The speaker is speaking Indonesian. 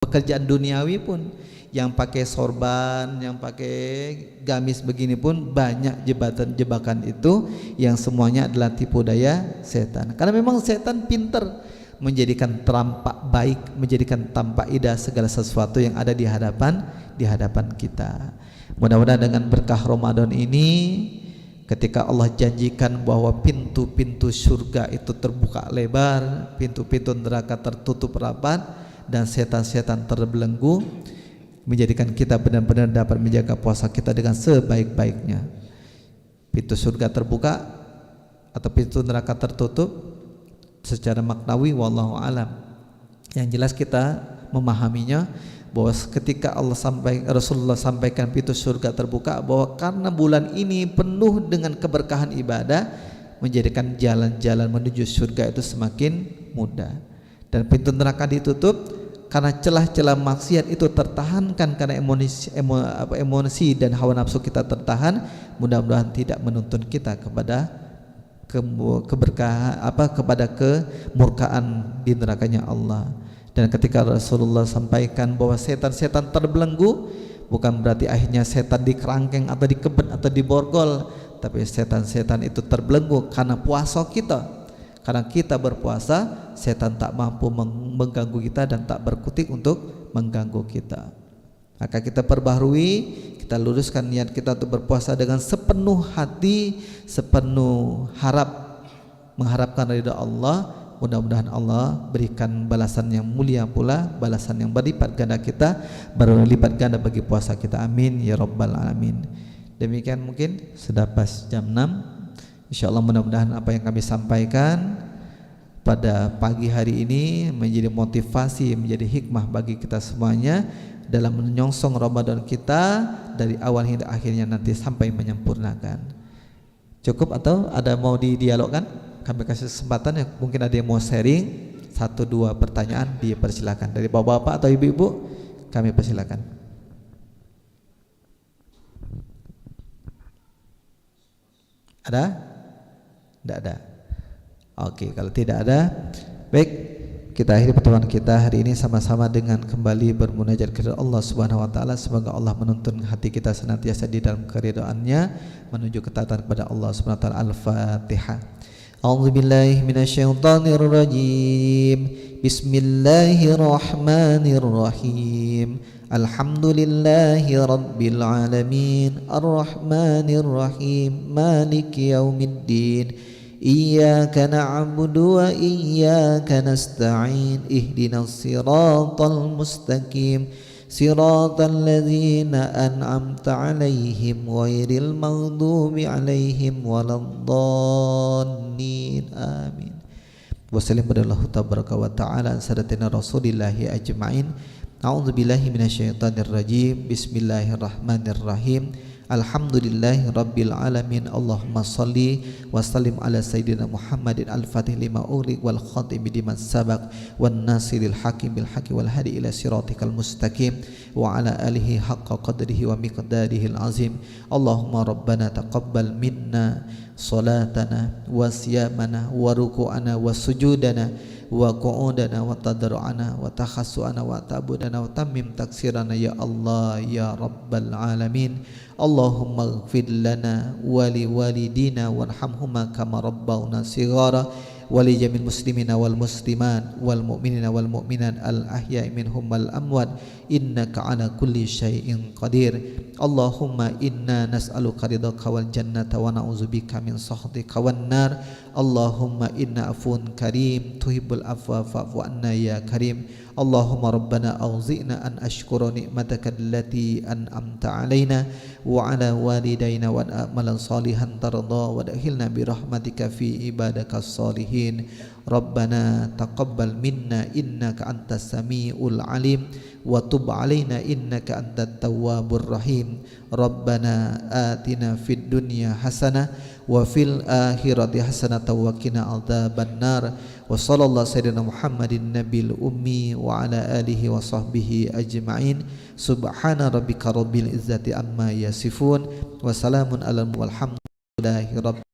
pekerjaan duniawi pun, yang pakai sorban, yang pakai gamis begini pun banyak jebakan itu yang semuanya adalah tipu daya setan. Karena memang setan pintar menjadikan tampak baik, menjadikan tampak indah segala sesuatu yang ada di hadapan kita. Mudah-mudahan dengan berkah Ramadan ini, ketika Allah janjikan bahwa pintu-pintu surga itu terbuka lebar, pintu-pintu neraka tertutup rapat, dan setan-setan terbelenggu, menjadikan kita benar-benar dapat menjaga puasa kita dengan sebaik-baiknya. Pintu surga terbuka atau pintu neraka tertutup secara maknawi wallahu alam. Yang jelas kita memahaminya bahwa ketika Rasulullah sampaikan pintu surga terbuka, bahwa karena bulan ini penuh dengan keberkahan ibadah, menjadikan jalan-jalan menuju surga itu semakin mudah. Dan pintu neraka ditutup karena celah-celah maksiat itu tertahankan, karena emosi dan hawa nafsu kita tertahan. Mudah-mudahan tidak menuntun kita kepada keberkahan kepada kemurkaan di nerakanya Allah. Dan ketika Rasulullah sampaikan bahwa setan-setan terbelenggu, bukan berarti akhirnya setan dikerangkeng atau dikebet atau diborgol, tapi setan-setan itu terbelenggu karena puasa kita. Karena kita berpuasa, setan tak mampu mengganggu kita dan tak berkutik untuk mengganggu kita. Maka kita perbaharui, kita luruskan niat kita untuk berpuasa dengan sepenuh hati, sepenuh mengharapkan ridha Allah. Mudah-mudahan Allah berikan balasan yang mulia pula, balasan yang berlipat ganda kita, berlipat ganda bagi puasa kita. Amin ya rabbal alamin. Demikian mungkin sudah pas jam 6. Insyaallah mudah-mudahan apa yang kami sampaikan pada pagi hari ini menjadi motivasi, menjadi hikmah bagi kita semuanya dalam menyongsong Ramadan kita dari awal hingga akhirnya nanti sampai menyempurnakan. Cukup atau ada mau didialogkan? Kami kasih kesempatan ya, mungkin ada yang mau sharing 1-2 pertanyaan, dipersilakan dari bapak-bapak atau ibu-ibu, kami persilakan. Ada? Tidak ada. Oke, kalau tidak ada, baik, kita akhiri pertemuan kita hari ini sama-sama dengan kembali bermunajat kepada Allah Subhanahu wa taala. Semoga Allah menuntun hati kita senantiasa di dalam keridhaannya menuju ketaatan kepada Allah Subhanahu wa taala. Al-Fatihah. A'udzubillahi minasyaitonirrajim. Bismillahirrahmanirrahim. Alhamdulillahi rabbil alamin. Arrahmanirrahim. Maliki yaumiddin. Iyyaka na'budu wa iyyaka nasta'in. Ihdinas siratal mustaqim. Siratal ladzina an'amta 'alaihim ghairil maghdubi 'alaihim waladdallin. Amin. Wassallallahu tabaraka wa ta'ala an sadatina rasulillahi ajma'in. A'udzubillahi minasyaitonir rajim. Bismillahirrahmanirrahim. Alhamdulillahi rabbil alamin. Allahumma salli wa sallim ala sayyidina Muhammadin al-fatih lima ughliq wal khatim liman sabaq wan nasiril hakim bil haqqi wal hadi ila siratikal mustaqim wa ala alihi haqqa qadrihi wa miqdarihi al-azim. Allahumma rabbana taqabbal minna salatana wa siyamana wa ruku'ana wa sujudana wa qu'udana wa tadarru'ana wa takhassu'ana wa ta'budana wa tammim taksirana ya Allah ya rabbal alamin. Allahumma ighfir lana wa li walidina warhamhuma kama rabbawna shighara wa li jamil muslimina wal muslimat wal mu'minina wal mu'minat al ahya'i minhum wal amwat innaka ala kulli syai'in qadir. Allahumma inna nas'aluka ridhaka wal jannata wa na'udzubika min sakhatika wan nar. Allahumma inna afun karim tuhibbul afwa fa'fu anna ya karim. Allahumma rabbana awzi'na an ashkura ni'mataka allati an'amta alaina wa ala walidayna wa amalan salihan tarda wa dakhilna bi rahmatika fi ibadaka salihin. Rabbana taqabbal minna innaka antas samiul alim wa tub alaina innaka antat tawwabur rahim. Rabbana atina fid dunya hasanah wa fil akhirati hasanah wa qina adzabannar. Wa sallallahu sayyidina Muhammadin nabil ummi wa ala alihi wa sahbihi ajma'in. Subhana rabbika rabbil izzati amma yasifun wa salamun alal walhamdulillahi rabbil